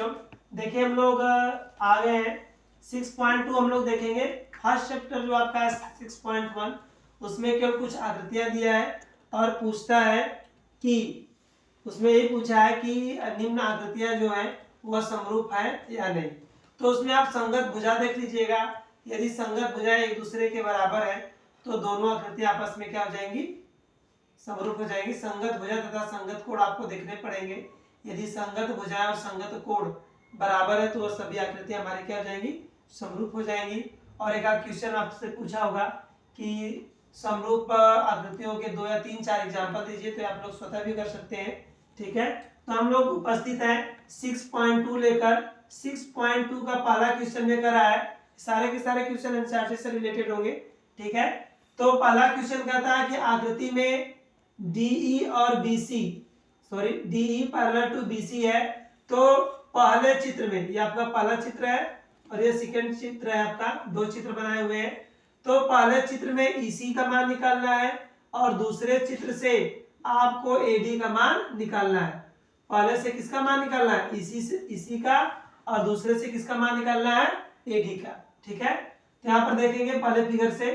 बच्चों, देखिए हम लोग आ गए हैं 6.2 हम लोग देखेंगे। फर्स्ट चैप्टर जो आपका है 6.1 उसमें केवल कुछ आकृतियां दिया है और पूछता है कि उसमें ये पूछा है कि निम्न आकृतियां जो है वह समरूप है या नहीं। तो उसमें आप संगत भुजा देख लीजिएगा। यदि संगत भुजाएं एक दूसरे के बराबर है तो दोनों आकृतियां आपस में क्या हो जाएंगी, समरूप हो जाएंगी। संगत भुजा तथा संगत कोण आपको देखने पड़ेंगे। यदि संगत भुजा और संगत कोण बराबर है तो वह सभी आकृतियां हमारी क्या हो जाएंगी, समरूप हो जाएंगी। और एक क्वेश्चन आपसे पूछा होगा कि समरूप आकृतियों के 2 या 3 4 एग्जांपल दीजिए, तो आप लोग स्वतः भी कर सकते हैं। ठीक है, तो हम लोग उपस्थित हैं 6.2 लेकर। 6.2 का पहला क्वेश्चन लेकर आया है। सारे के सारे क्वेश्चन एनसीईआरटी से रिलेटेड होंगे। ठीक है, तो पहला क्वेश्चन कहता है कि आकृति में DE और BC, sorry DE parallel to BC है। तो पहले चित्र में, ये आपका पहला चित्र है और ये सेकंड चित्र है आपका, दो चित्र बनाए हुए हैं। तो पहले चित्र में EC का मान निकालना है और दूसरे चित्र से आपको AD का मान निकालना है। पहले से किसका मान निकालना है, EC का, और दूसरे से किसका मान निकालना है, AD का। ठीक है, तो यहाँ पर देखेंगे पहले फिगर से।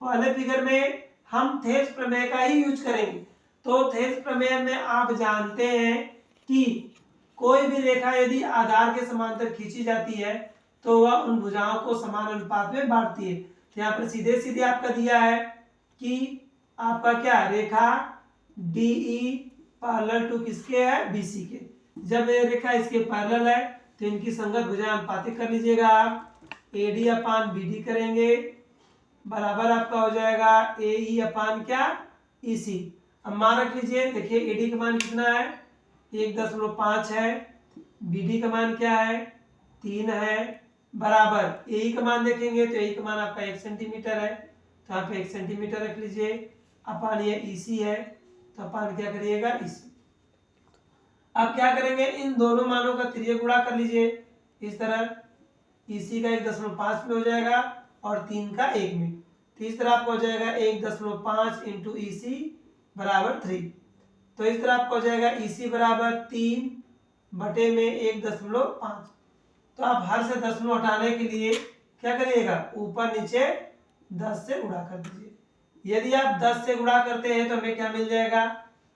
पहले फिगर में हम थेल्स प्रमेय का ही यूज करेंगे। तो थेल्स प्रमेय में आप जानते हैं कि कोई भी रेखा यदि आधार के समांतर खींची जाती है तो वह उन भुजाओं को समान अनुपात में बांटती है। तो यहाँ पर सीधे सीधे आपका दिया है कि आपका क्या रेखा DE पैरेलल टू किसके है, BC के। जब ये रेखा इसके पैरेलल है तो इनकी संगत भुजाएं अनुपातिक कर लीजिएगा आप। AD अपान BD करेंगे बराबर आपका हो जाएगा AE अपान क्या, EC। अब मान रख लीजिए, देखिए AD का मान कितना है, 1.5 है। BD का मान क्या है, 3 है, बराबर AE का मान देखेंगे तो AE का मान आपका 1 सेंटीमीटर है, तो यहाँ पे 1 सेंटीमीटर रख लीजिए। अपान ये EC है, तो अपान क्या करिएगा, EC। अब क्या करेंगे, इन दोनों मानों का त्रिज्य गुणा कर लीजिए इस तरह। EC का 1.5 में हो जाएगा और 3 का 1 में, तो इस तरह आपको हो जाएगा 1.5 इंटू EC बराबर 3। तो इस तरह आपको हो जाएगा EC बराबर 3 बटे में 1.5। तो आप हर से दशमलव हटाने के लिए क्या करिएगा, ऊपर नीचे 10 से गुणा कर दीजिए। यदि आप 10 से गुणा करते हैं तो हमें क्या मिल जाएगा,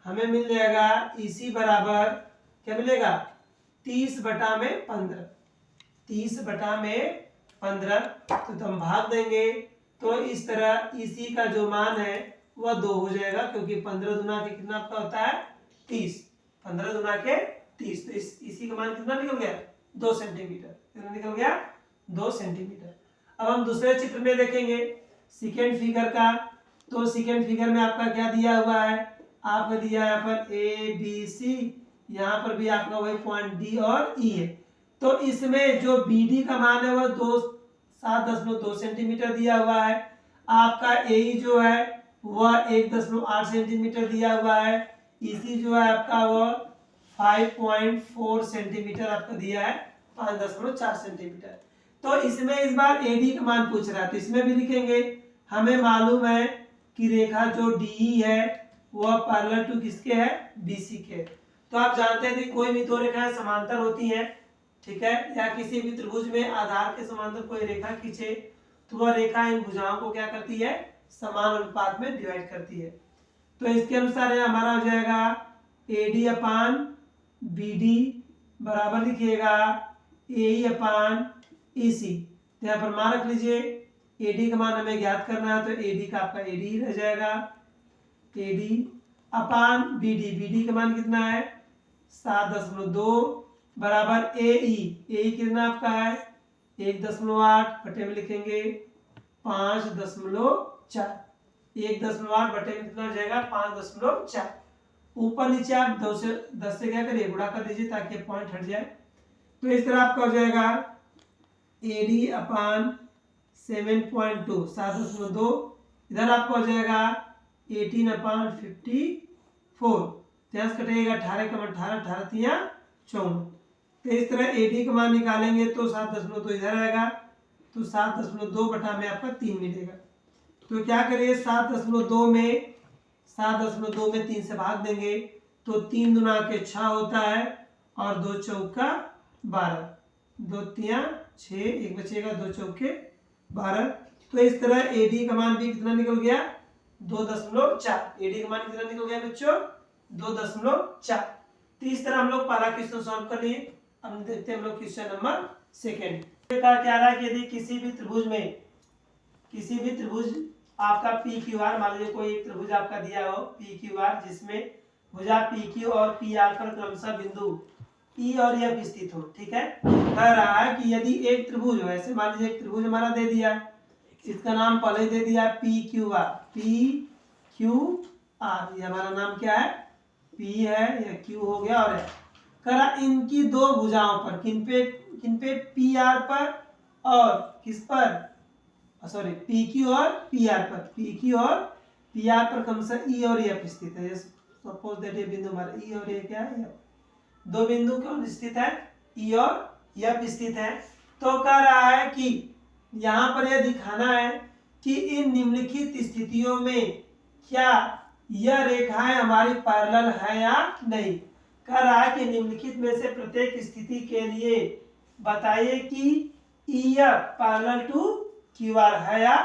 हमें मिल जाएगा EC बराबर क्या मिलेगा, 30 बटा में 15। 30 बटा में 15, तो हम भाग देंगे तो इस तरह EC का जो मान है वह 2 हो जाएगा, क्योंकि 15 दुना के कितना आपका होता है 30। 15 दुना के 30, तो इस EC का मान कितना निकल गया, 2 सेंटीमीटर। कितना निकल गया, 2 सेंटीमीटर। अब हम दूसरे चित्र में देखेंगे सेकेंड फिगर का। तो सेकेंड फिगर में आपका क्या दिया हुआ है, आपका दिया है यहाँ पर ABC, यहाँ पर भी आपका वही पॉइंट D और E है। तो इसमें जो BD का मान है वह 7.2 सेंटीमीटर दिया हुआ है। आपका AE जो है वह 1.8 सेंटीमीटर दिया हुआ है। EC जो है आपका वह 5.4 सेंटीमीटर आपका दिया है, 5.4 सेंटीमीटर। तो इसमें इस बार AD का मान पूछ रहा है, तो इसमें भी लिखेंगे। हमें मालूम है कि रेखा जो DE है वह पैरेलल टू किसके है, BC के। तो आप जानते हैं कि कोई भी दो रेखाएं समांतर होती हैं, ठीक है, या किसी भी त्रिभुज में आधार के समांतर कोई रेखा खींचे तो वह रेखा इन भुजाओं को क्या करती है, समान अनुपात में डिवाइड करती है। तो इसके अनुसार हमारा हो जाएगा AD अपान BD बराबर लिखिएगा AE अपान EC। तो यहाँ पर मान रख लीजिए, AD का मान हमें ज्ञात करना है, तो AD का आपका AD ही रह जाएगा। AD अपान BD, BD का मान कितना है 7.2 बराबर AE कितना आपका है 1.8 बटे में लिखेंगे 5.4। 1.8 बटे में कितना हो जाएगा, 5.4। ऊपर नीचे आप 10 से क्या करिए, गुणा कर दीजिए ताकि पॉइंट हट जाए। तो इस तरह आपका हो जाएगा AD अपान 7.2, 7.2, इधर आपको हो जाएगा 18 अपान 54। यहाँ से कटेगा 18 का 18, 18 तिया 54। तो इस तरह AD का मान निकालेंगे तो 7.2 इधर आएगा, तो 7.2 बटा में आपका 3 मिलेगा। तो क्या करिए, 7.2 में 3 से भाग देंगे तो 3 दुना के 6 होता है और 2 चौका 12, 2 तिया 6, 1 बचेगा, 2 चौके 12। तो इस तरह AD का मान भी कितना निकल गया 2.4। AD का मान कितना निकल गया बच्चों 2.4। तो इस तरह हम लोग पहला क्वेश्चन सॉल्व कर लिए। अब देखते हैं हम लोग क्वेश्चन नंबर सेकेंड। कहा क्या रहा है कि यदि किसी भी त्रिभुज आपका PQR, मान लीजिए कोई एक त्रिभुज आपका दिया हो PQR, जिसमें भुजा PQ और PR पर क्रमशः बिंदु E और F स्थित हो। ठीक है, कह रहा है कि यदि एक त्रिभुज हो, ऐसे मान लीजिए एक त्रिभुज हमारा दे दिया, इसका नाम पहले दे दिया PQR, ये हमारा नाम क्या है P है, यह Q हो गया और करा इनकी दो भुजाओं पर, किन पे PR पर और किस पर, सॉरी PQ और PR पर क्रमशः E और F स्थित है। सपोज दैट ये बिंदु हमारा E और ये क्या है, दो बिंदु कौन स्थित है E और F स्थित है। तो कह रहा है कि यहाँ पर यह दिखाना है कि इन निम्नलिखित स्थितियों में क्या यह रेखाएं हमारी पैरेलल है या नहीं। कह रहा है कि निम्नलिखित में से प्रत्येक स्थिति के लिए बताइए कि EF पैरेलल टू QR है या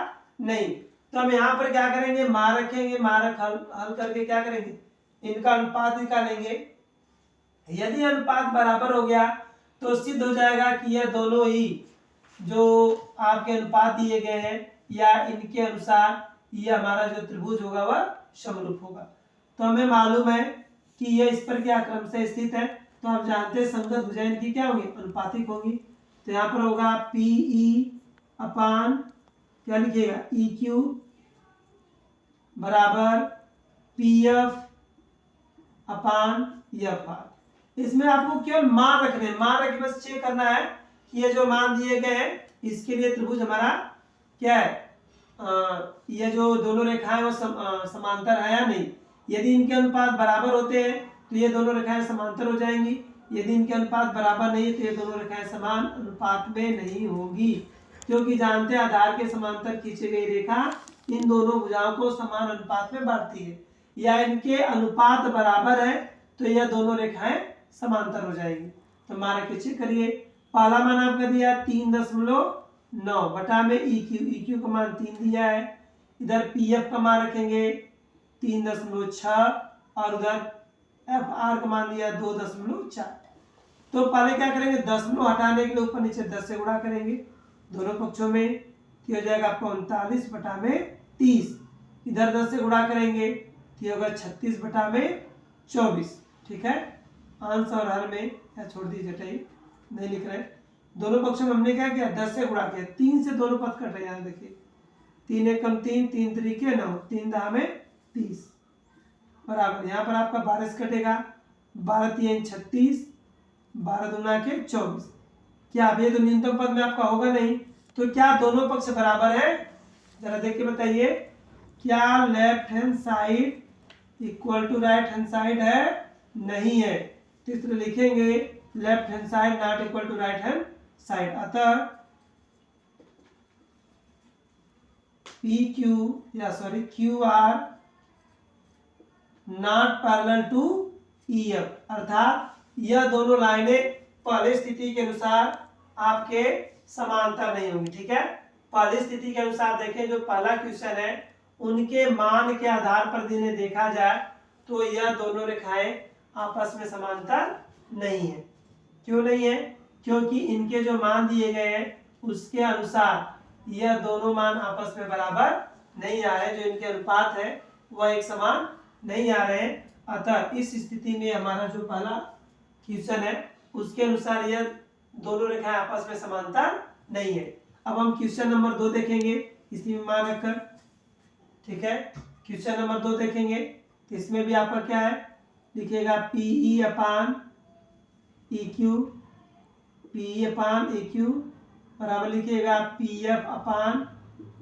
नहीं। तो हम यहाँ पर क्या करेंगे, मान रखेंगे, हल करके क्या करेंगे, इनका अनुपात निकालेंगे। यदि अनुपात बराबर हो गया तो सिद्ध हो जाएगा कि यह दोनों ही जो आपके अनुपात दिए गए हैं या इनके अनुसार यह हमारा जो त्रिभुज होगा वह समरूप होगा। तो हमें मालूम है कि यह इस पर क्या क्रम से स्थित है। तो आप जानते हैं संगत भुजाएं इनकी क्या होगी, अनुपातिक होगी। तो यहाँ पर होगा PE अपान क्या लिखिएगा EQ बराबर PF अपान FR। इसमें आपको केवल मान रखने, मान रख के बस चेक करना है कि ये जो मान दिए गए हैं इसके लिए त्रिभुज हमारा क्या है, ये जो दोनों रेखाएं वो समांतर है या नहीं। यदि इनके अनुपात बराबर होते हैं तो ये दोनों रेखाएं समांतर हो जाएंगी। यदि इनके अनुपात बराबर नहीं है तो ये दोनों रेखाएं समान अनुपात में नहीं होगी, क्योंकि जानते हैं आधार के समांतर खींची गई रेखा इन दोनों भुजाओं को समान अनुपात में बांटती है, या इनके अनुपात बराबर है तो यह दोनों रेखाएं समांतर हो जाएगी। तो हमारा चेक करिए, पहला मान आपका दिया 3.9 बटा में EQ का मान 3 दिया है, इधर PF का मान रखेंगे 3.6 और उधर FR का मान दिया 2.4। तो पहले क्या करेंगे, दशमलव हटाने के लिए ऊपर नीचे 10 से गुणा करेंगे दोनों पक्षों में, हो जाएगा आपको 39 बटा में 30। इधर 10 से गुणा करेंगे तो होगा 36 बटा में 24। ठीक है, अंश और हर में या छोड़ दीजिए, टाइम नहीं लिख रहे। दोनों पक्षों में हमने क्या किया, 10 से गुणा किया, 3 से दोनों पद कट रहे हैं। देखिए 3 एक कम 3, 3 तरीके 9, 3 दहा में 30 बराबर, यहाँ पर आपका 12 से कटेगा, 12 3 36, 12 दूना के 24। क्या अब ये तो न्यूनतम पद में आपका होगा नहीं, तो क्या दोनों पक्ष बराबर है, जरा देख के बताइए। क्या left hand side equal to right hand side है, नहीं है। तो इस तरह लिखेंगे left hand side not equal to right hand side. अतः PQ या sorry QR not parallel to EF, अर्थात यह दोनों लाइनें पहले स्थिति के अनुसार आपके समांतर नहीं होंगी। ठीक है, पहली स्थिति के अनुसार देखें, जो पहला क्वेश्चन है उनके मान के आधार पर जिन्हें देखा जाए तो यह दोनों रेखाएं आपस में समांतर नहीं है। क्यों नहीं है, क्योंकि इनके जो मान दिए गए हैं उसके अनुसार यह दोनों मान आपस में बराबर नहीं आ रहे, जो इनके अनुपात है वह एक समान नहीं आ रहे हैं। अतः इस स्थिति में हमारा जो पहला क्वेश्चन है उसके अनुसार यह दोनों रेखाएं आपस में समांतर नहीं है। अब हम क्वेश्चन नंबर 2 देखेंगे इसी में मान रखकर। ठीक है, क्वेश्चन नंबर 2 देखेंगे तो इसमें भी आपका क्या है, लिखिएगा PE अपान EQ बराबर लिखिएगा PF अपान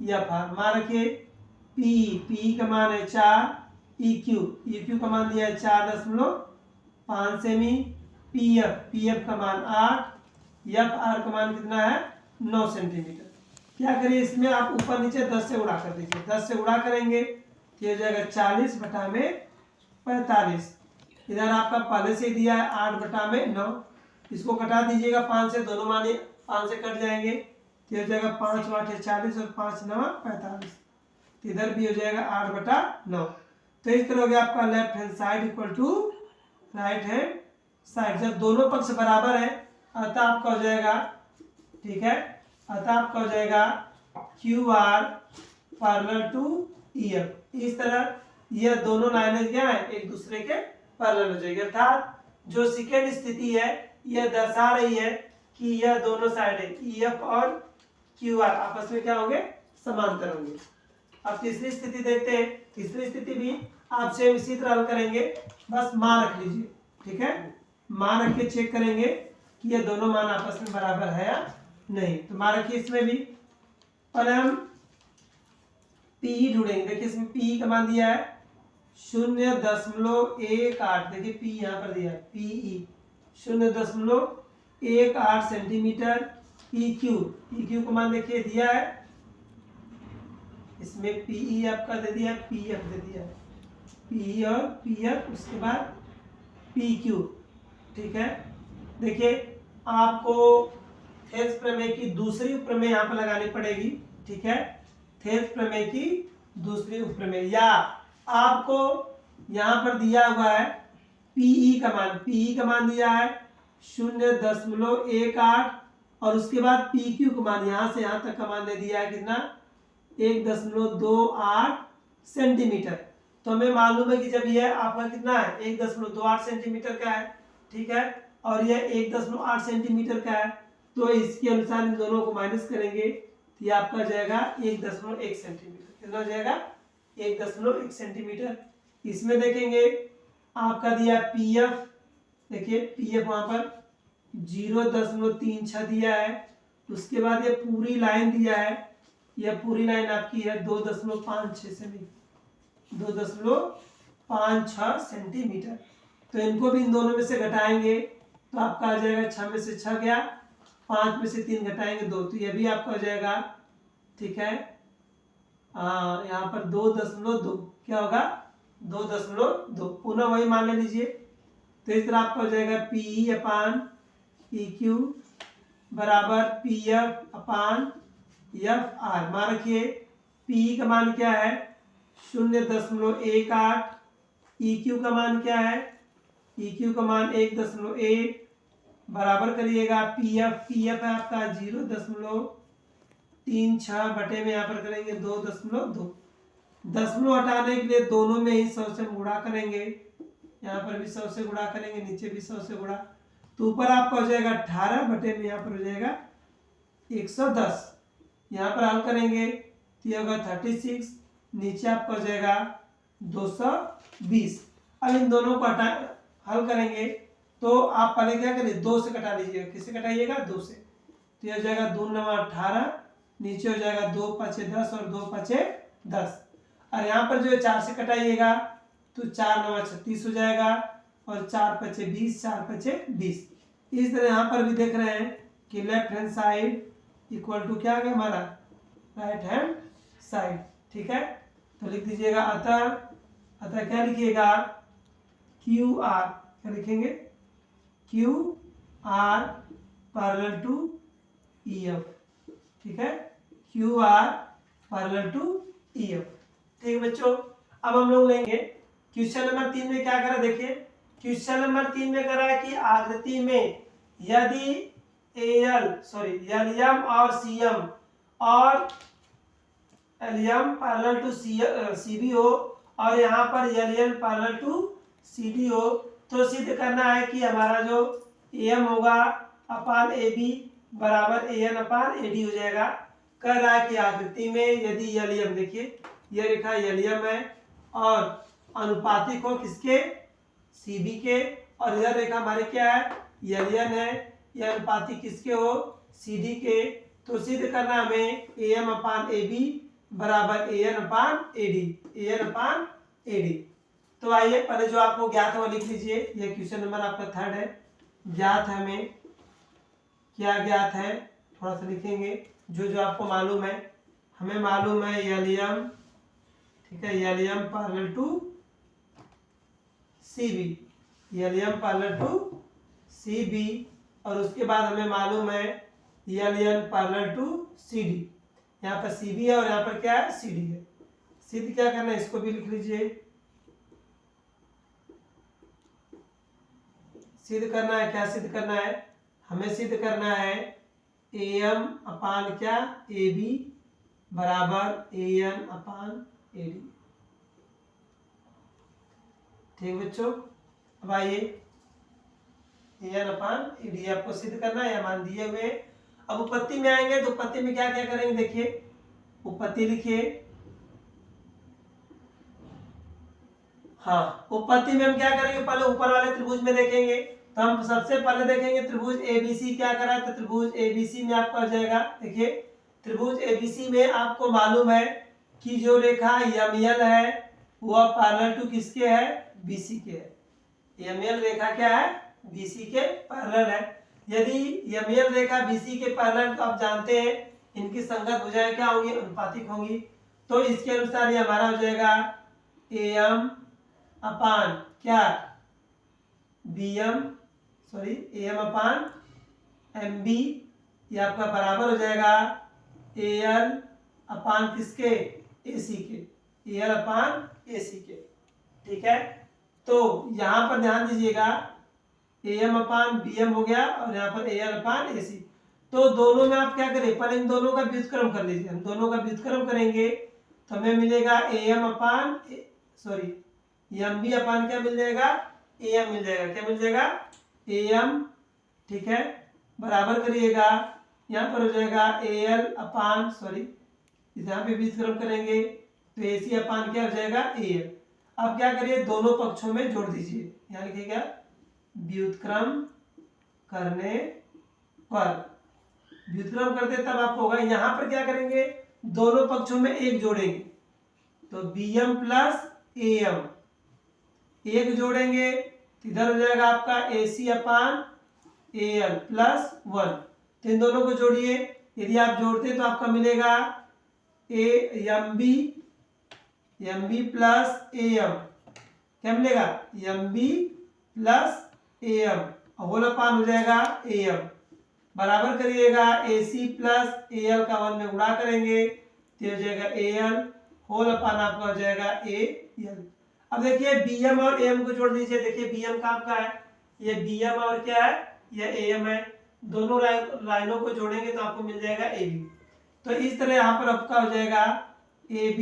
FR। मान रखिए PE का मान है 4, EQ का मान दिया है 4.5 सेमी, PF का मान 8, FR का मान कितना है 9 सेंटीमीटर। क्या करिए, इसमें आप ऊपर नीचे 10 से गुणा कर दीजिए, 10 से गुणा करेंगे तो हो जाएगा 40 बटा में 45। इधर आपका पहले से दिया है 8 बटा में 9, इसको कटा दीजिएगा 5 से, दोनों मान 5 से कट जाएंगे तो हो जाएगा 5 8 40 और 5 9 45। तो इधर भी हो जाएगा 8/9। तो इस तरह हो गया आपका left hand side equal to right hand side. जब दोनों पक्ष बराबर है अतः आपका हो जाएगा, ठीक है, अतः आपका हो जाएगा Q R parallel to E F. इस तरह ये दोनों लाइनें क्या है, एक दूसरे के पैरेलल हो जाएगी। अर्थात जो सेकेंड स्थिति है यह दर्शा रही है कि यह दोनों साइडें ई एफ और क्यू आर आपस में क्या होंगे, समांतर होंगे। अब तीसरी स्थिति देखते हैं। तीसरी स्थिति भी आप सेम इसी तरह हल करेंगे, बस मान रख लीजिए, ठीक है। मान रख के चेक करेंगे कि ये दोनों मान आपस में बराबर है या नहीं। तो मान रखिए इसमें भी पहले हम पी ढूंढेंगे। देखिए इसमें पी का मान दिया है 0.18। देखिए पी यहाँ पर दिया है, पीई 0.18 सेंटीमीटर। पी क्यू का मान देखिए दिया है, इसमें पीई आपका दे दिया, पीएफ दे दिया, पीई और पीएफ, उसके बाद पी क्यू, ठीक है। देखिए आपको थेल्स प्रमेय की दूसरी उपप्रमेय यहाँ पर लगानी पड़ेगी, ठीक है। थेल्स प्रमेय की दूसरी उपप्रमेय, या आपको यहाँ पर दिया हुआ है पीई का मान, पीई का मान दिया है 0.18 और उसके बाद पी क्यू का मान यहाँ से यहाँ तक का मान दे दिया है कितना, 1.28 सेंटीमीटर। तो हमें मालूम है कि जब यह आपका कितना है 1.28 सेंटीमीटर का है, ठीक है, और यह 1.8 सेंटीमीटर का है, तो इसके अनुसार इन दोनों को माइनस करेंगे तो यह आपका जाएगा 1.1 सेंटीमीटर। कितना हो जाएगा, 1.1 सेंटीमीटर। इसमें देखेंगे आपका दिया पीएफ, देखिए पीएफ वहां पर 0.36 दिया है। उसके बाद ये पूरी लाइन दिया है, यह पूरी लाइन आपकी है 2.56 सेंटीमीटर, 2.56 सेंटीमीटर। तो इनको भी इन दोनों में से घटाएंगे तो आपका आ जाएगा 6 में से 6 गया, 5 में से 3 घटाएंगे 2, तो यह भी आपका हो जाएगा, ठीक है। यहाँ पर 2.2 क्या होगा, 2.2। पुनः वही मान ले लीजिए। तो इस तरह आपका हो जाएगा पीई अपान पी क्यू बराबर P F upon F R. मान रखिए पी का मान क्या है 0.18, ई क्यू का मान क्या है, ई क्यू का मान 1.1 बराबर करिएगा पी एफ है आपका 0.36 बटे में यहाँ पर करेंगे 2.2। दशमलव हटाने के लिए दोनों में ही 100 से गुणा करेंगे, यहाँ पर भी 100 से गुणा करेंगे, नीचे भी 100 से गुणा, तो ऊपर आपका हो जाएगा 18 बटे में यहाँ पर हो जाएगा 110। यहाँ पर हल करेंगे तो ये होगा 36, नीचे आपका हो जाएगा 220। अब इन दोनों को हल करेंगे तो आप पहले क्या करें, 2 से कटा लीजिएगा। किससे कटाइएगा, 2 से। तो ये हो जाएगा 2 9 18, नीचे हो जाएगा 2 5 10 और 2 5 10। और यहाँ पर जो है 4 से कटाइएगा तो 4 9 36 हो जाएगा और 4 5 20, 4 5 20। इस तरह यहाँ पर भी देख रहे हैं कि left hand side equal to क्या आ गया हमारा, राइट हैंड साइड, ठीक है। तो लिख दीजिएगा अतः क्या लिखिएगा, क्यू आर, क्या लिखेंगे, Q R parallel to E F, ठीक है, Q R parallel to E F. ठीक है बच्चों, अब हम लोग लेंगे क्वेश्चन नंबर 3 में क्या करा। देखिए क्वेश्चन नंबर 3 में करा है कि आकृति में यदि एलियम और सीएम और एलियम पैरेलल टू सीबी हो और यहाँ पर एलियम पैरेलल टू सीडी हो, तो सिद्ध करना है कि हमारा जो एम होगा अपान ए बी बराबर A N upon A D हो जाएगा। कह रहा है कि आकृति में यदि एलियम, देखिए यह रेखा एलियम है और अनुपातिक हो किसके, सीबी के, और यह रेखा हमारे क्या है, एलियन है, यह अनुपातिक किसके हो, सीडी के। तो सिद्ध करना हमें A M upon A B बराबर A N upon A D, A N upon A D. तो आइए पहले जो आपको ज्ञात है वो लिख लीजिए। यह क्वेश्चन नंबर आपका 3 है। ज्ञात है हमें, क्या ज्ञात है थोड़ा सा लिखेंगे, जो आपको मालूम है। हमें मालूम है एलियम, ठीक है, L M parallel to C B, L M parallel to C B और उसके बाद हमें मालूम है L N parallel to C D. यहाँ पर सी बी है और यहाँ पर क्या है सी डी है। सिद्ध क्या करना है, इसको भी लिख लीजिए। सिद्ध करना है, क्या सिद्ध करना है, हमें सिद्ध करना है ए एम अपान क्या ए बी बराबर A N upon A D. ठीक बच्चों, अब आइए ए एन अपान ए डी आपको सिद्ध करना है, या मान दिए हुए। अब उपपत्ति में आएंगे तो उपपत्ति में क्या क्या करेंगे, देखिए उपपत्ति लिखिए। हाँ, उपपत्ति में हम क्या करेंगे, पहले ऊपर वाले त्रिभुज में देखेंगे। तो हम सबसे पहले देखेंगे त्रिभुज एबीसी क्या करा है, तो त्रिभुज एबीसी में आपका आ जाएगा, देखिए त्रिभुज एबीसी में आपको मालूम है कि जो रेखा यमएल है वह पैरेलल टू किसके है, बीसी के है। यमएल रेखा क्या है, बीसी के पैरेलल है। यदि यमएल रेखा बीसी के पैरेलल, तो आप जानते हैं इनकी संगत भुजाएं क्या होंगी, अनुपातिक होंगी। तो इसके अनुसार ये हमारा हो जाएगा एम अपान क्या बीएम, सॉरी एम अपान एम बी, ये आपका बराबर हो जाएगा एल अपान किसके, एसी के, एल अपान एसी के। ठीक है, तो यहां पर ध्यान दीजिएगा एम अपान बीएम हो गया और यहाँ पर एल अपान एसी। तो दोनों में आप क्या करें, पहले इन दोनों का व्युत्क्रम कर लीजिए। हम दोनों का व्युत्क्रम करेंगे तो हमें मिलेगा एम अपान सॉरी एम बी अपान क्या मिल जाएगा, एम मिल जाएगा। क्या मिल जाएगा, एम। ठीक है, बराबर करिएगा, यहाँ पर हो जाएगा एल अपान सॉरी यहाँ पे व्युत्क्रम करेंगे तो एसी अपान क्या हो जाएगा, एल। अब क्या करिए, दोनों पक्षों में जोड़ दीजिए। यहाँ लिखिएगा व्युत्क्रम करने पर, व्युत्क्रम करते तब आपको होगा। यहाँ पर क्या करेंगे, दोनों पक्षों में एक जोड़ेंगे तो bm प्लस am, एक जोड़ेंगे तो इधर हो जाएगा आपका AC अपान AL प्लस 1। तो इन दोनों को जोड़िए, यदि आप जोड़ते तो आपका मिलेगा एम बी प्लस AM। क्या मिलेगा, M B plus AM whole upon हो जाएगा AM। बराबर करिएगा AC प्लस AL का 1 में गुणा करेंगे तो हो जाएगा AL होल अपान आपका हो जाएगा AL। अब देखिए BM और AM को जोड़ दीजिए। देखिए BM का आपका है, ये BM और क्या है, ये AM है। दोनों लाइनों को जोड़ेंगे तो आपको मिल जाएगा AB। तो इस तरह यहाँ पर आपका हो जाएगा AB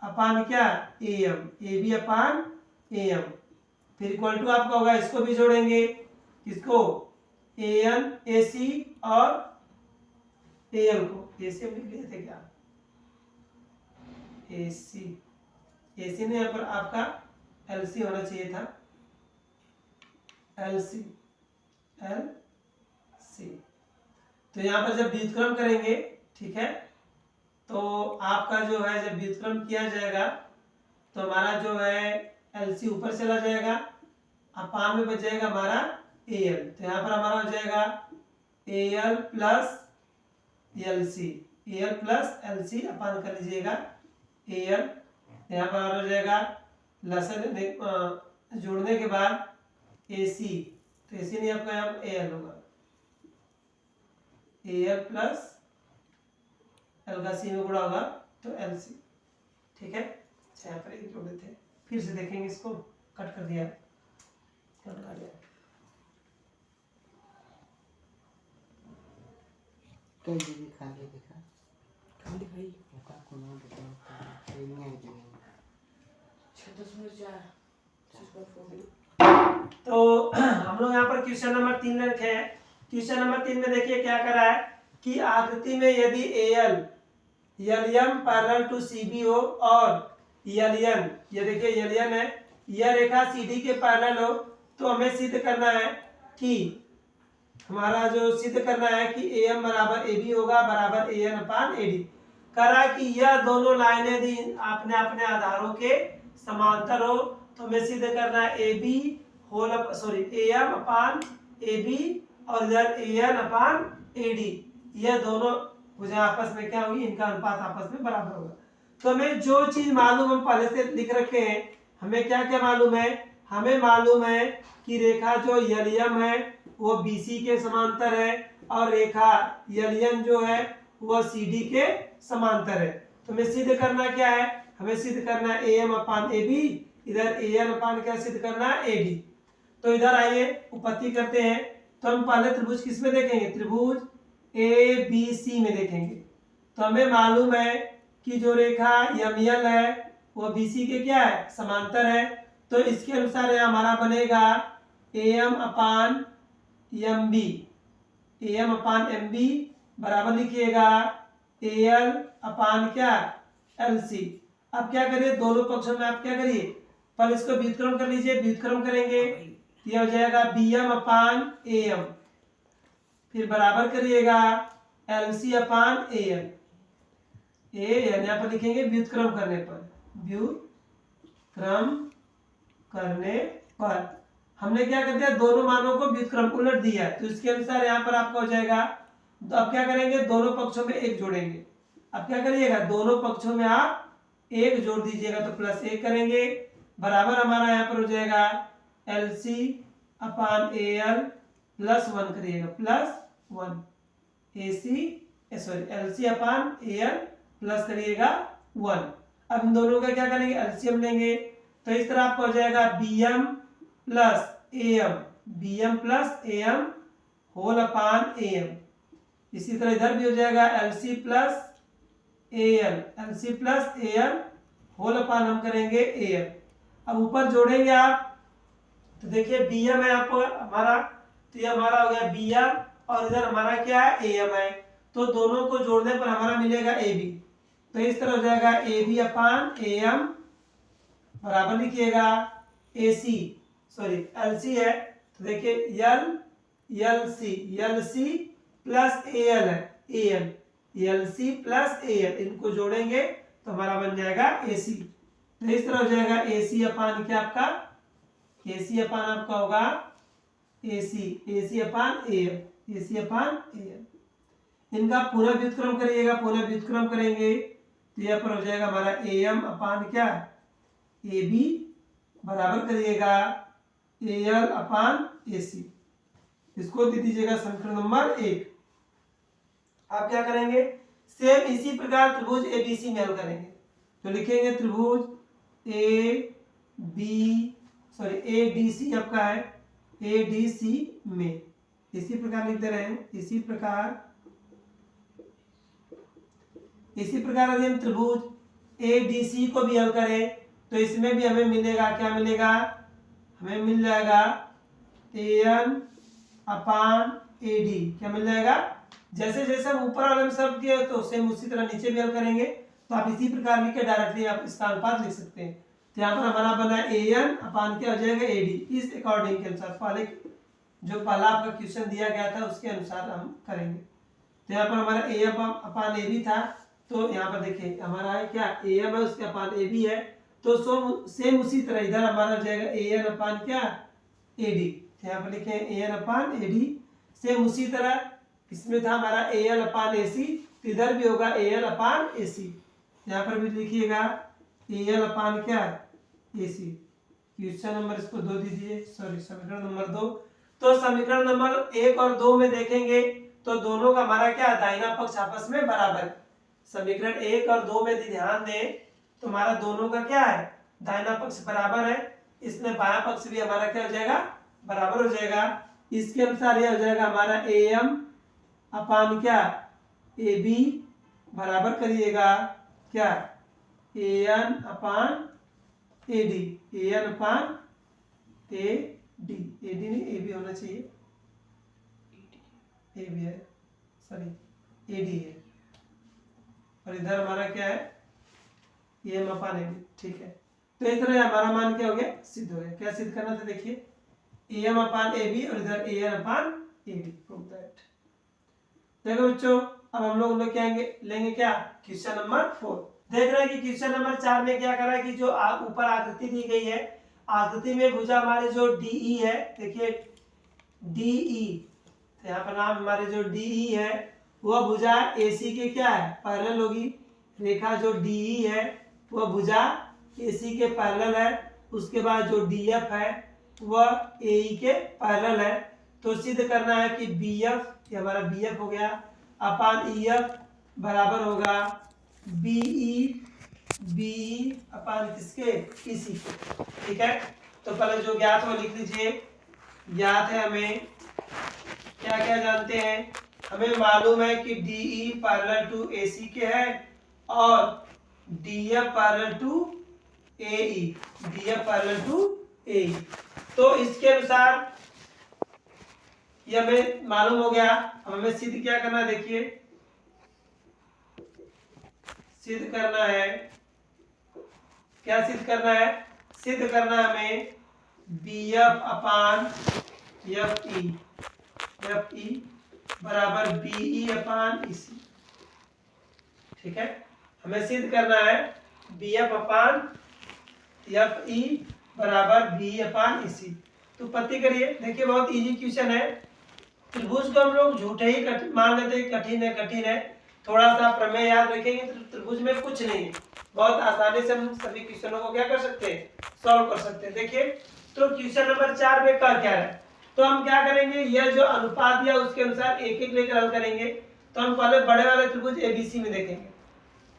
अपान क्या AM, AB अपान AM। फिर इक्वल टू आपका होगा, इसको भी जोड़ेंगे, इसको AN AC और AL को, AC हम लिख लिए थे क्या, AC ने यहाँ पर आपका LC होना चाहिए था, LC। तो यहाँ पर जब व्युत्क्रम करेंगे, ठीक है, तो आपका जो है जब व्युत्क्रम किया जाएगा तो हमारा जो है LC ऊपर चला जाएगा, अपान में बच जाएगा हमारा AL। तो यहाँ पर हमारा हो जाएगा AL plus LC, AL plus LC अपान कर लीजिएगा AL। यहाँ पर हो जाएगा लसन जोड़ने के बाद AC, तो AC नहीं आपका यहाँ AL होगा, AL प्लस L का C में गुणा होगा तो LC। ठीक है, अच्छा यहाँ पर एक जोड़े थे, फिर से देखेंगे, इसको कट कर दिया, कट कर दिया। कई जगह खाली दिखा, खाली भाई का कोनो बताओ ट्रेनिंग है जो 6.4 तो हम लोग यहाँ पर क्वेश्चन नंबर 3 रखे हैं। क्वेश्चन नंबर 3 में देखिए क्या करा है कि आकृति में यदि AL LM parallel to CB हो और LN, ये देखिए LN है, यह रेखा CD के पैरेलल हो, तो हमें सिद्ध करना है कि हमारा जो सिद्ध करना है कि AM बराबर AB होगा बराबर AN अपान AD। करा कि यह दोनों लाइनें यदि अपने अपने आधारों के समांतर हो तो हमें सिद्ध करना है AB whole sorry AM upon AB और इधर AN अपान AD, यह दोनों भुजा आपस में क्या होगी, इनका अनुपात आपस में बराबर होगा। तो हमें जो चीज मालूम हम पहले से लिख रखे हैं, हमें क्या क्या मालूम है, हमें मालूम है कि रेखा जो LM है वो BC के समांतर है और रेखा LN जो है वह CD के समांतर है। तो हमें सिद्ध करना क्या है, हमें सिद्ध करना है AM अपान AB, इधर AN अपान क्या सिद्ध करना है AD। तो इधर आइए उपपत्ति करते हैं। तो हम पहले त्रिभुज किस में देखेंगे, त्रिभुज ABC में देखेंगे। तो हमें मालूम है कि जो रेखा ML है वो BC के क्या है, समांतर है। तो इसके अनुसार यह हमारा बनेगा AM upon MB, AM upon MB बराबर लिखिएगा AL अपान क्या, LC। अब क्या करिए, दोनों पक्षों में आप क्या करिए, पहले इसको व्युत्क्रम कर लीजिए। व्युत्क्रम करेंगे यह हो जाएगा BM अपान AM, फिर बराबर करिएगा LC अपान AL। यहाँ पर लिखेंगे व्युत्क्रम करने पर, व्युत्क्रम करने पर हमने क्या कर दिया, दोनों मानों को व्युत्क्रम उलट दिया। तो इसके अनुसार यहाँ पर आपका हो जाएगा। तो अब क्या करेंगे, दोनों पक्षों में एक जोड़ेंगे। अब क्या करिएगा, दोनों पक्षों में आप एक जोड़ दीजिएगा तो +1 करेंगे, बराबर हमारा यहाँ पर हो जाएगा LC अपान AL +1 करिएगा, +1 LC अपान AL प्लस करिएगा 1। अब इन दोनों का क्या करेंगे, एलसीएम लेंगे। तो इस तरह आपको हो जाएगा BM plus AM whole upon AM। इसी तरह इधर भी हो जाएगा LC plus AL whole upon हम करेंगे AL। अब ऊपर जोड़ेंगे आप, तो देखिए BM है यहाँ पर हमारा, तो ये हमारा हो गया BM और इधर हमारा क्या है AM है। तो दोनों को जोड़ने पर हमारा मिलेगा AB। तो इस तरह हो जाएगा AB अपान AM बराबर लिखिएगा LC है। तो देखिए LC प्लस AL है, LC प्लस AL, इनको जोड़ेंगे तो हमारा बन जाएगा AC। तो इस तरह हो जाएगा AC अपान क्या आपका, AC अपान आपका होगा AC अपान AL। इनका पुनः व्युत्क्रम करिएगा, पुनः व्युत्क्रम करेंगे तो यहाँ पर हो जाएगा हमारा AM अपान क्या, AB बराबर करिएगा AL अपान AC। इसको दे दीजिएगा समीकरण नंबर 1। आप क्या करेंगे, सेम इसी प्रकार त्रिभुज ABC में हल करेंगे। तो लिखेंगे त्रिभुज ADC आपका है, ADC में इसी प्रकार लिखते रहे, इसी प्रकार यदि हम त्रिभुज ADC को भी हल करें तो इसमें भी हमें मिलेगा, क्या मिलेगा, हमें मिल जाएगा AN अपान AD। क्या मिल जाएगा, जैसे जैसे हम ऊपर वाले में सॉल्व किए तो सेम उसी तरह नीचे भी हल करेंगे। तो आप इसी प्रकार लिख के डायरेक्टली आप इसका अनुपात लिख सकते हैं। तो यहाँ पर हमारा बना AN अपान क्या हो जाएगा AD। इस अकॉर्डिंग के अनुसार पहला आपका क्वेश्चन दिया गया था उसके अनुसार हम करेंगे। तो यहाँ पर हमारा AM अपान AB था, तो यहाँ पर देखिए हमारा है क्या AM है, उसके अपान AB है। तो सेम उसी तरह इधर हमारा हो जाएगा AN अपान क्या AD। तो यहाँ पर लिखे AN अपान AD। सेम उसी तरह इसमें था हमारा AL अपान AC, तो इधर भी होगा AL अपान AC। यहाँ पर भी लिखिएगा AL अपान क्या AC। क्वेश्चन नंबर इसको 2 दीजिए, समीकरण नंबर 2। तो समीकरण नंबर 1 और 2 में देखेंगे तो दोनों का हमारा क्या, दाहिना पक्ष आपस में बराबर है। समीकरण 1 और 2 में ध्यान दें तो हमारा दोनों का क्या है, दाहिना पक्ष बराबर है। इसमें बायां पक्ष भी हमारा क्या हो जाएगा, बराबर हो जाएगा। इसके अनुसार यह हो जाएगा हमारा AM अपान क्या AB बराबर करिएगा क्या AN upon AD। AN upon AD, AD नहीं AB होना चाहिए, AB है, AD है। और इधर हमारा क्या है AM अपान AB, ठीक है। तो इस तरह हमारा मान क्या हो गया, सिद्ध हो गया। क्या सिद्ध करना था, देखिए AM अपान AB और इधर AN upon AD, prove that. देखो बच्चों, अब हम लोग क्या लेंगे क्या, क्वेश्चन नंबर 4। देख रहे हैं कि क्वेश्चन नंबर 4 में क्या करा है कि जो ऊपर आकृति दी गई है, आकृति में भुजा हमारे जो DE है, देखिए DE, तो यहाँ पर नाम हमारे जो DE है वह भुजा AC के क्या है, पैरेलल होगी। रेखा जो DE है वह भुजा AC के पैरेलल है। उसके बाद जो DF है वह AE के पैरेलल है। तो सिद्ध करना है कि बी एफ, ये हमारा बी एफ हो गया, अपान ई एफ बराबर होगा बी अपान किसके, इसी के। ठीक है, तो पहले जो ज्ञात वो लिख लीजिए। ज्ञात है हमें क्या क्या जानते हैं, हमें मालूम है कि D E parallel to A C के है और D F parallel to A E, D F parallel to A E. तो इसके अनुसार ये हमें मालूम हो गया। हमें सिद्ध क्या करना है, देखिए सिद्ध करना है, क्या सिद्ध करना है, सिद्ध करना है हमें बी एफ अपान एफ ई बराबर बी ई अपान ई सी। ठीक है, हमें सिद्ध करना है बी एफ अपान एफ ई बराबर बी अपान ई सी। तो पत्ती करिए, देखिए बहुत इजी क्वेश्चन है। त्रिभुज को हम लोग झूठे ही मान लेते हैं, कठिन है। थोड़ा सा प्रमेय याद रखेंगे तो त्रिभुज में कुछ नहीं है, बहुत आसानी से हम सभी क्वेश्चनों को क्या कर सकते हैं, सॉल्व कर सकते हैं। देखिए तो क्वेश्चन नंबर 4 में क्या क्या है, तो हम क्या करेंगे, यह जो अनुपात दिया उसके अनुसार एक एक लेकर हल करेंगे। तो हम पहले बड़े वाले त्रिभुज एबीसी में देखेंगे,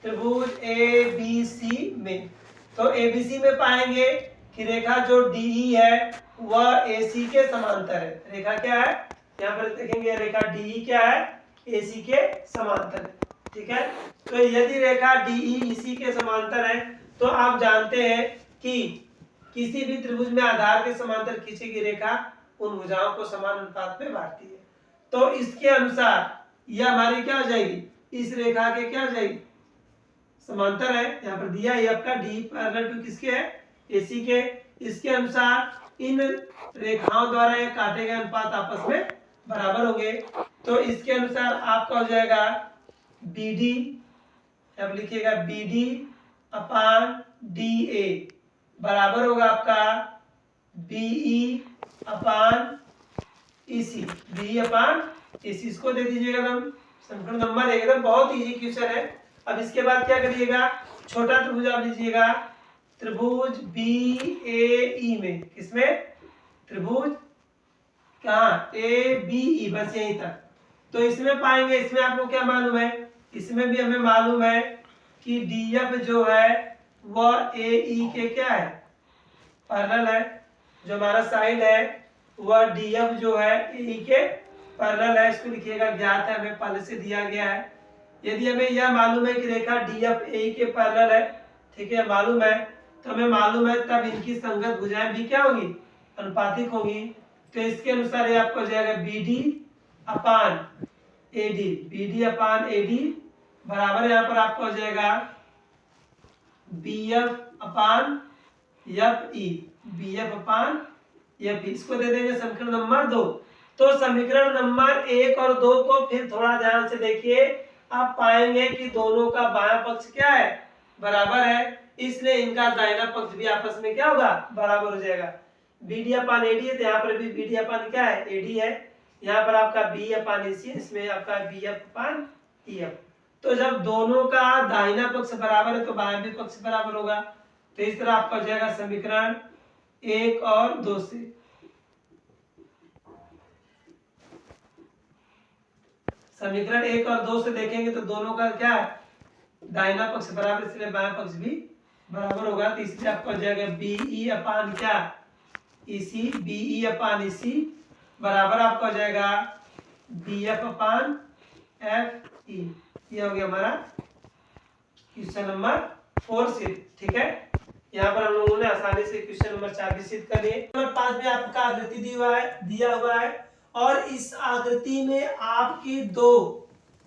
त्रिभुज एबीसी में। तो एबीसी में पाएंगे कि रेखा जो डीई है वह एसी के समांतर है। रेखा क्या है, यहाँ पर देखेंगे रेखा डीई क्या है, एसी के समांतर है। ठीक है, तो यदि रेखा डीई इसी के समांतर है तो आप जानते हैं कि किसी भी त्रिभुज में आधार के समांतर खींची गई रेखा उन भुजाओं को समान अनुपात में बांटती है। तो इसके अनुसार यह हमारी क्या हो जाएगी, इस रेखा के क्या हो जाएगी, समांतर है। यहाँ पर दिया है आपका डी पैरेलल टू किसके है, एसी के। इसके अनुसार इन रेखाओं द्वारा ये काटे गए अनुपात आपस में बराबर होंगे। तो इसके अनुसार आपका हो जाएगा बी डी, अब लिखिएगा B D upon D A बराबर होगा आपका बीई अपान इसी, बी अपान इसी। इसको दे दीजिएगा एकदम समीकरण नंबर, एकदम बहुत इजी क्वेश्चन है। अब इसके बाद क्या करिएगा, छोटा त्रिभुज आप लीजिएगा, त्रिभुज बी ए ई में, किसमें, त्रिभुज कहाँ, ए बी ई, बस यहीं तक। तो इसमें पाएंगे, इसमें आपको क्या मालूम है, इसमें भी हमें मालूम है कि डी एफ जो है वह ए ई के क्या है, पैरेलल है। जो हमारा साइड है वह डी एफ जो है ए ई के पैरेलल है। इसको लिखिएगा ज्ञात है, हमें पहले से दिया गया है। यदि हमें यह मालूम है कि रेखा डी एफ ए ई के पैरेलल है, ठीक है, मालूम है, तो हमें मालूम है तब इनकी संगत भुजाएं भी क्या होंगी, अनुपातिक होंगी। तो इसके अनुसार ये आपको हो जाएगा B D upon A D, B D upon A D बराबर यहाँ पर आपका हो जाएगा B F upon F E, B F upon F E. इसको दे देंगे समीकरण नंबर 2। तो समीकरण नंबर 1 और 2 को फिर थोड़ा ध्यान से देखिए, आप पाएंगे कि दोनों का बायां पक्ष क्या है, बराबर है, इसलिए इनका दाहिना पक्ष भी आपस में क्या होगा, बराबर हो जाएगा। B D upon A D है तो यहाँ पर भी बी डी अपान क्या है, ए डी है। यहाँ पर आपका बी अपान ए सी, इसमें आपका बी एफ अपान ई एफ। तो जब दोनों का दाहिना पक्ष बराबर है तो बायां भी पक्ष बराबर होगा। तो इस तरह आपका हो जाएगा समीकरण 1 और 2 से। समीकरण 1 और 2 से देखेंगे तो दोनों का क्या है, दाहिना पक्ष बराबर, इसलिए बायां पक्ष भी बराबर होगा। तो इसलिए आपका हो जाएगा बीई अपान क्या, इसी, बीई अपान इसी बराबर आपका हो जाएगा बी एफ अपान एफ ई। ये हो गया हमारा क्वेश्चन नंबर 4 से। ठीक है, यहाँ पर हम लोगों ने आसानी से क्वेश्चन नंबर 4 भी सिद्ध कर लिए। नंबर 5 में आपका आकृति दिया हुआ है और इस आकृति में आपकी दो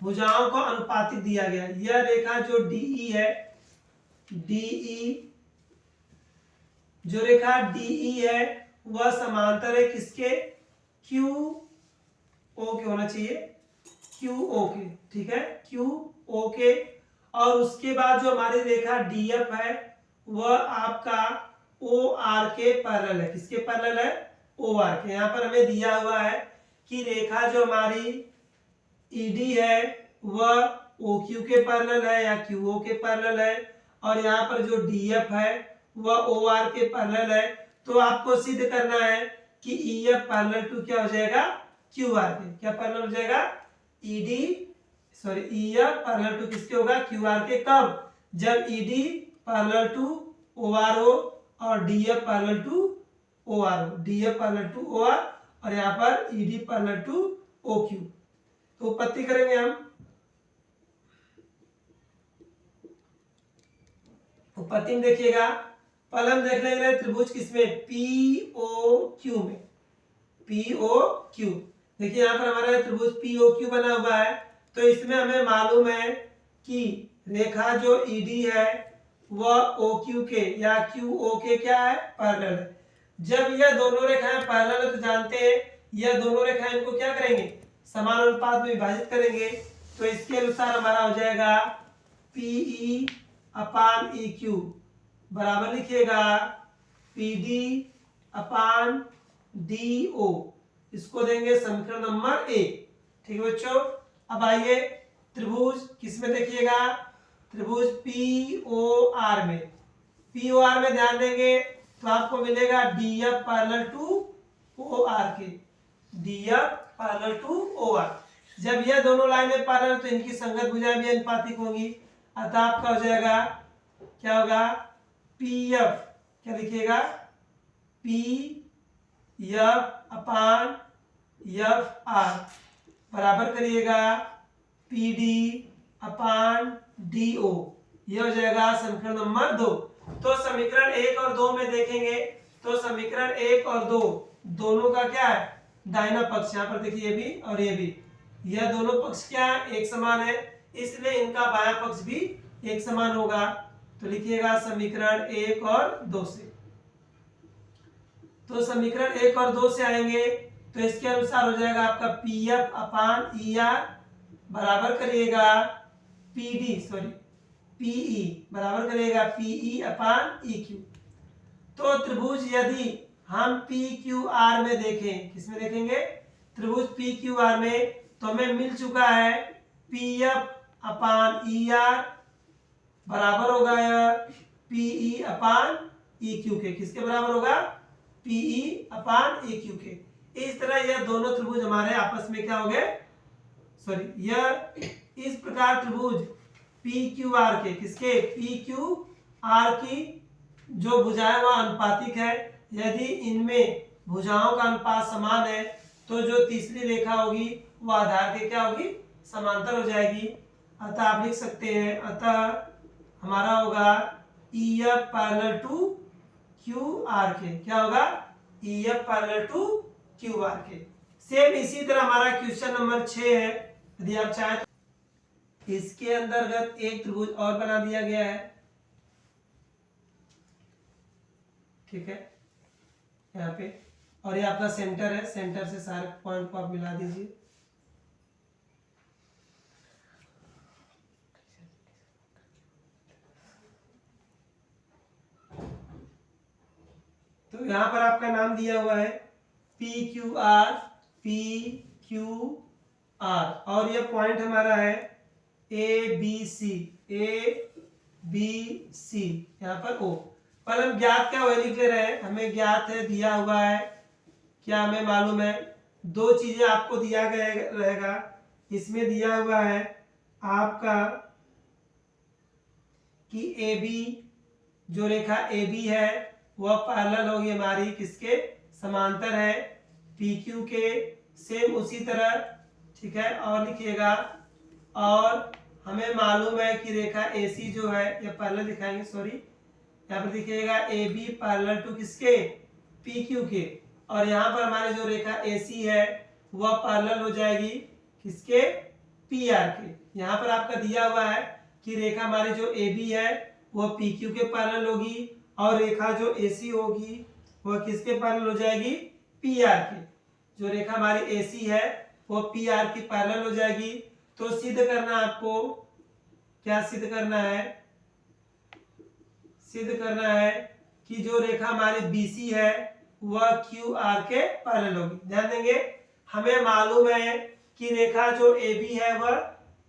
भुजाओं को अनुपातिक दिया गया है। यह रेखा जो डीई है, डीई, जो रेखा डीई है वह समांतर है किसके, क्यू ओ के होना चाहिए, क्यू ओ के, ठीक है, क्यू ओ के। और उसके बाद जो हमारी रेखा डीएफ है वह आपका ओ आर के पैरेलल है। किसके पैरेलल है, ओ आर के। यहाँ पर हमें दिया हुआ है कि रेखा जो हमारी ईडी है वह ओ क्यू के पैरेलल है या क्यू ओ के पैरेलल है, और यहाँ पर जो डीएफ है वह ओ आर के पैरेलल है। तो आपको सिद्ध करना है कि ई एफ पैरेलल टू क्या हो जाएगा, क्यू आर के। क्या पैरेलल हो जाएगा? ई एफ पैरेलल टू किसके होगा? क्यू आर के। कब? जब E D parallel to O R O और D F parallel to O R O, D F parallel to O R और यहाँ पर E D parallel to O Q. तो उत्पत्ति करेंगे हम। उत्पत्ति में देखिएगा, पहले हम देख लेंगे त्रिभुज किसमें? पी ओ क्यू में। पी ओ क्यू, देखिए यहाँ पर हमारा त्रिभुज पी ओ क्यू बना हुआ है। तो इसमें हमें मालूम है कि रेखा जो ईडी है वह ओ क्यू के या क्यू ओ के क्या है? पैरेलल है। जब यह दोनों रेखाएं पैरेलल है तो जानते हैं यह दोनों रेखाएं इनको क्या करेंगे? समान अनुपात में विभाजित करेंगे। तो इसके अनुसार हमारा हो जाएगा पीई अपान ई क्यू बराबर लिखिएगा पीडी अपान डी ओ। इसको देंगे समीकरण नंबर 1। ठीक है बच्चों। अब आइए त्रिभुज किसमें देखिएगा? त्रिभुज पी ओ आर में। पी ओ आर में ध्यान देंगे तो आपको मिलेगा D F parallel to O R के। D F parallel to O R. जब यह दोनों लाइनें पैरेलल तो इनकी संगत भुजाएं भी अनुपातिक होंगी। अतः आपका हो जाएगा, क्या होगा? पी एफ, क्या लिखिएगा? P F upon F R बराबर करिएगा P D upon D O. यह हो जाएगा समीकरण नंबर 2। तो समीकरण 1 और 2 में देखेंगे तो समीकरण 1 और 2 दोनों का क्या है? दाहिना पक्ष। यहाँ पर देखिए ये भी और ये भी, यह दोनों पक्ष क्या है? एक समान है, इसलिए इनका बायां पक्ष भी एक समान होगा। तो लिखिएगा समीकरण 1 और 2 से। तो समीकरण 1 और 2 से आएंगे तो इसके अनुसार हो जाएगा आपका पी एफ अपान ई आर बराबर करिएगा पीई बराबर करिएगा पीई अपान ई क्यू। तो त्रिभुज यदि हम पी क्यू आर में देखें, किसमें देखेंगे? त्रिभुज पी क्यू आर में, तो हमें मिल चुका है पी एफ अपान ई आर बराबर होगा पीई अपान ई क्यू के। किसके बराबर होगा? पीई अपान ई क्यू के। इस तरह यह दोनों त्रिभुज हमारे आपस में क्या हो गए? यह इस प्रकार त्रिभुज पी क्यू आर के, किसके? पी क्यू आर की जो भुजाएं वह अनुपातिक है। यदि इनमें भुजाओं का अनुपात समान है तो जो तीसरी रेखा होगी वह आधार के क्या होगी? समांतर हो जाएगी। अतः आप लिख सकते हैं, अतः हमारा होगा E F parallel to Q R के। क्या होगा? E F parallel to Q R के। सेम इसी तरह हमारा क्वेश्चन नंबर 6 है। यदि आप चाहें तो इसके अंतर्गत एक त्रिभुज और बना दिया गया है। ठीक है, यहाँ पे, और ये आपका सेंटर है। सेंटर से सारे पॉइंट को आप मिला दीजिए। तो यहाँ पर आपका नाम दिया हुआ है पी क्यू आर और ये पॉइंट हमारा है ए बी सी, यहाँ पर ओ। पर हम ज्ञात क्या वही लिख ले रहे हैं, हमें ज्ञात है, दिया हुआ है। क्या हमें मालूम है? दो चीजें आपको दिया गया रहेगा। इसमें दिया हुआ है आपका कि ए बी, जो रेखा ए बी है वह पैरेलल होगी हमारी किसके? समांतर है पी क्यू के। सेम उसी तरह, ठीक है, और लिखिएगा। और हमें मालूम है कि रेखा ए सी जो है, ये पैरेलल दिखाएंगे, सॉरी, यहाँ पर दिखिएगा ए बी पैरेलल टू किसके? पी क्यू के। और यहाँ पर हमारी जो रेखा ए सी है वह पैरेलल हो जाएगी किसके? पी आर के। यहाँ पर आपका दिया हुआ है कि रेखा हमारी जो ए बी है वह पी क्यू के पैरेलल होगी और रेखा जो ए सी होगी वह किसके पैरेलल हो जाएगी? पी आर के। जो रेखा हमारी ए सी है वह पी आर की पैरेलल हो जाएगी। तो सिद्ध करना, आपको क्या सिद्ध करना है? सिद्ध करना है कि जो रेखा हमारी बी सी है वह क्यू आर के पैरेलल होगी। ध्यान देंगे, हमें मालूम है कि रेखा जो ए बी है वह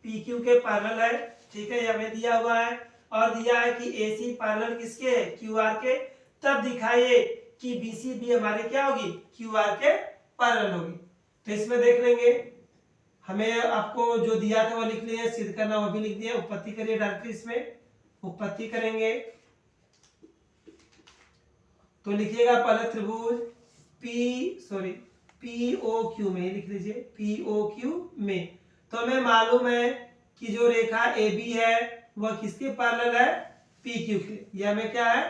पी क्यू के पैरेलल है। ठीक है, हमें दिया हुआ है और दिया है कि ए सी पैरेलल किसके है? क्यू आर के। तब दिखाइए कि बी सी भी हमारी क्या होगी? क्यू आर के पैरेलल होगी। तो इसमें देख लेंगे, हमें आपको जो दिया था वो लिख लिया, सिद्ध करना वो भी लिख दिया। उत्पत्ति करिए डायरेक्टली, इसमें उत्पत्ति करेंगे तो लिखिएगा पहले त्रिभुज POQ में लिख लीजिए, POQ में। तो हमें मालूम है कि जो रेखा AB है वह किसके पैरेलल है, PQ के। यह हमें क्या है,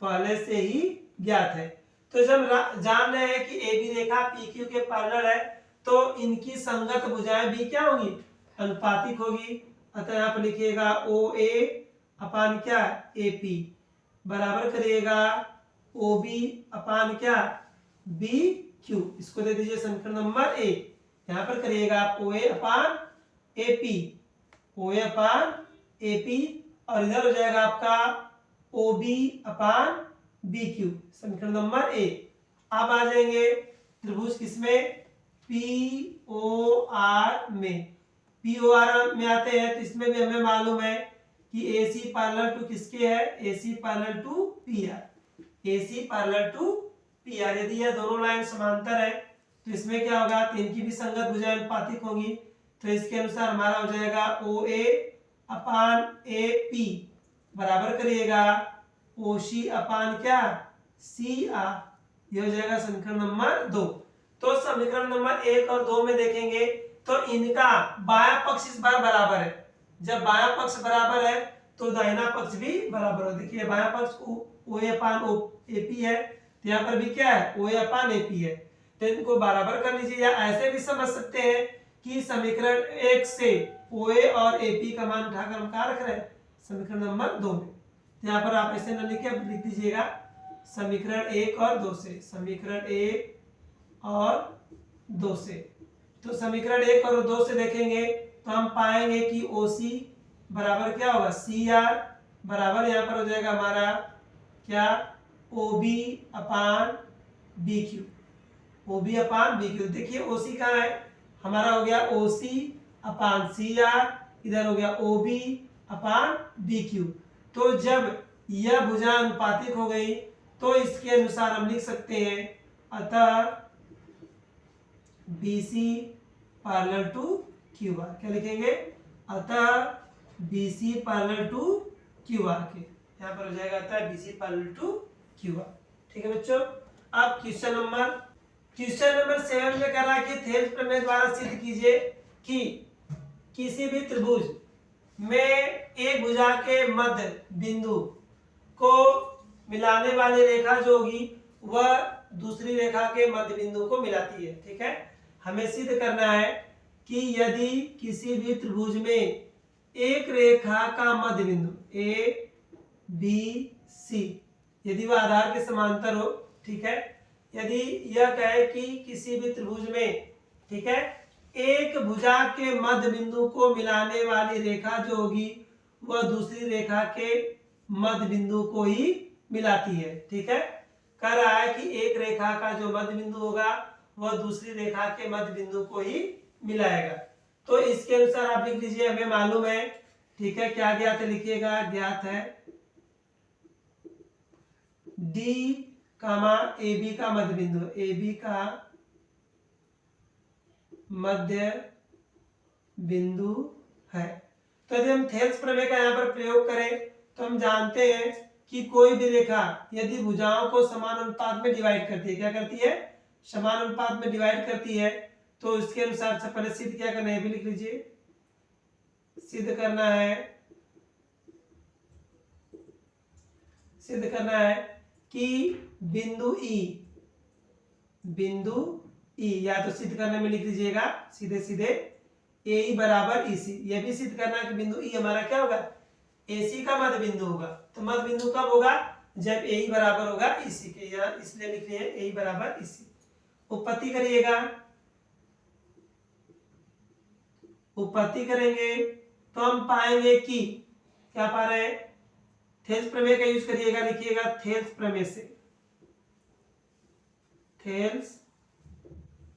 पहले से ही ज्ञात है। तो जब जान रहे हैं कि AB रेखा PQ के पैरेलल है तो इनकी संगत भुजाएं भी क्या होंगी, अनुपातिक होगी। अतः यहाँ पर लिखिएगा OA अपान क्या, AP बराबर करिएगा OB अपान क्या, BQ। इसको दे दीजिए समीकरण नंबर 1। यहाँ पर करिएगा आप OA अपान AP, OA अपान AP, और इधर हो जाएगा आपका OB अपान BQ, समीकरण नंबर 1। अब आ जाएंगे त्रिभुज किसमें, POR में। POR में आते हैं तो इसमें भी हमें मालूम है कि AC पैरेलल टू किसके है, AC parallel to PR, AC parallel to PR। यदि यह दोनों लाइन समांतर है तो इसमें क्या होगा, तो इनकी भी संगत भुजाएं अनुपातिक होंगी। तो इसके अनुसार हमारा हो जाएगा OA अपान AP बराबर करिएगा OC अपान क्या, CR। यह हो जाएगा समीकरण नंबर 2। तो समीकरण नंबर 1 और 2 में देखेंगे तो इनका बायां पक्ष इस बार बराबर है। जब बायां पक्ष बराबर है तो दाहिना पक्ष भी बराबर हो। देखिए बायां पक्ष OA अपान AP है, तो यहाँ पर भी क्या है, OA अपान AP है। तो इनको बराबर कर लीजिए, या ऐसे भी समझ सकते हैं कि समीकरण 1 से OA और AP का मान उठाकर हम क्या रख रहे हैं, समीकरण नंबर 2 में। यहाँ पर आप ऐसे न लिखे, लिख दीजिएगा समीकरण 1 और 2 से, समीकरण 1 और 2 से। तो समीकरण 1 और 2 से देखेंगे तो हम पाएंगे कि OC बराबर क्या होगा, CR बराबर यहाँ पर हो जाएगा हमारा क्या, OB अपान BQ, OB अपान BQ। देखिए OC कहाँ है, हमारा हो गया OC अपान CR, इधर हो गया OB अपान BQ। तो जब यह भुजा अनुपातिक हो गई तो इसके अनुसार हम लिख सकते हैं, अतः BC पैरेलल टू QR। क्या लिखेंगे, अतः BC पैरेलल टू QR के। यहाँ पर हो जाएगा अतः BC पैरेलल टू QR। ठीक है बच्चों। अब क्वेश्चन नंबर 7 में कह रहा है कि थेल्स प्रमेय द्वारा सिद्ध कीजिए कि किसी भी त्रिभुज में एक भुजा के मध्य बिंदु को मिलाने वाली रेखा जो होगी वह दूसरी रेखा के मध्य बिंदु को मिलाती है। ठीक है, हमें सिद्ध करना है कि यदि किसी भी त्रिभुज में एक रेखा का मध्य बिंदु ABC यदि वह आधार के समांतर हो, ठीक है, यदि यह कहे कि किसी भी त्रिभुज में, ठीक है, एक भुजा के मध्य बिंदु को मिलाने वाली रेखा जो होगी वह दूसरी रेखा के मध्य बिंदु को ही मिलाती है। ठीक है, कह रहा है कि एक रेखा का जो मध्य बिंदु होगा वह दूसरी रेखा के मध्य बिंदु को ही मिलाएगा। तो इसके अनुसार आप लिख लीजिए, हमें मालूम है, ठीक है, क्या ज्ञात है, लिखिएगा ज्ञात है D कामा AB का मध्य बिंदु, AB का मध्य बिंदु है। तो यदि हम थेल्स प्रमेय का यहाँ पर प्रयोग करें तो हम जानते हैं कि कोई भी रेखा यदि भुजाओं को समान अनुपात में डिवाइड करती है, क्या करती है, समान अनुपात में डिवाइड करती है, तो इसके अनुसार से पहले सिद्ध क्या करना है, भी लिख लीजिए, सिद्ध करना है कि बिंदु E, या तो सिद्ध करने में लिख लीजिएगा सीधे सीधे AE बराबर EC। यह भी सिद्ध करना है कि बिंदु E हमारा क्या होगा, AC का मध्य बिंदु होगा। तो मध्य बिंदु कब होगा, जब AE बराबर होगा EC के, या इसलिए लिख लिए AE बराबर EC। उत्पत्ति करिएगा, उत्पत्ति करेंगे तो हम पाएंगे कि क्या पा रहे हैं, थेल्स प्रमेय का यूज करिएगा, लिखिएगा थेल्स प्रमेय से, थेल्स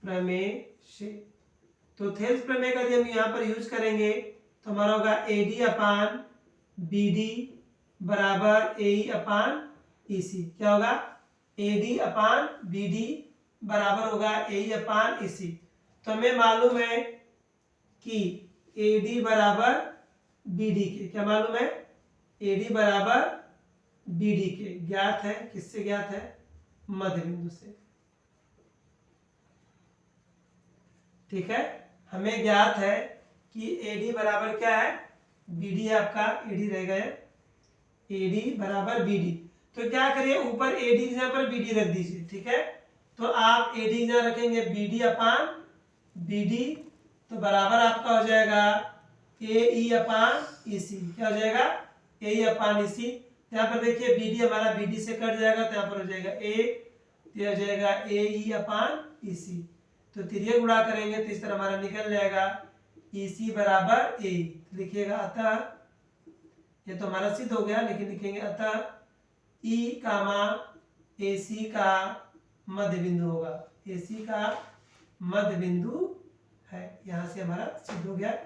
प्रमेय से। तो थेल्स प्रमेय का यदि हम यहाँ पर यूज करेंगे तो हमारा होगा AD अपान BD बराबर AE अपान EC। क्या होगा, AD अपान BD बराबर होगा AE अपान EC। तो हमें मालूम है कि AD बराबर BD के, क्या मालूम है? AD बराबर BD के ज्ञात है। किससे ज्ञात है? मध्य बिंदु से। ठीक है, हमें ज्ञात है कि AD बराबर क्या है? BD है आपका, AD रह गया, AD बराबर BD। तो क्या करिए, ऊपर AD की जगह पर BD रख दीजिए। ठीक है, तो आप AD की जगह रखेंगे BD अपान BD, तो बराबर आपका हो जाएगा AE अपान EC। क्या हो जाएगा? AE अपान EC। यहाँ पर देखिए BD हमारा BD से कट जाएगा, तो यहाँ पर हो जाएगा A, तो हो जाएगा AE अपान EC। तो तिर्यक गुणा करेंगे तो इस तरह हमारा निकल जाएगा EC बराबर A। लिखिएगा अतः, ये तो हमारा सिद्ध हो गया, लेकिन लिखेंगे अतः E कामा AC का मध्य बिंदु होगा। AC का मध्य बिंदु है, यहां से हमारा सिद्ध हो गया।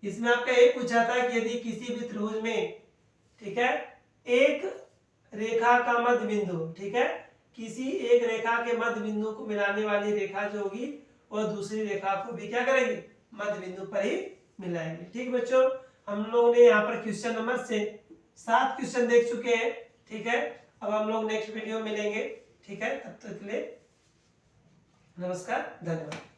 इसमें आपका ये पूछा था कि यदि किसी भी त्रिभुज में, ठीक है, एक रेखा का मध्य बिंदु, ठीक है, किसी एक रेखा के मध्य बिंदु को मिलाने वाली रेखा जो होगी वो दूसरी रेखा को भी क्या करेंगे? मध्य बिंदु पर ही मिलाएंगे। ठीक बच्चों, हम लोगों ने यहाँ पर क्वेश्चन नंबर से 7 क्वेश्चन देख चुके हैं। ठीक है, अब हम लोग नेक्स्ट वीडियो में मिलेंगे। ठीक है, तब तक के लिए नमस्कार, धन्यवाद।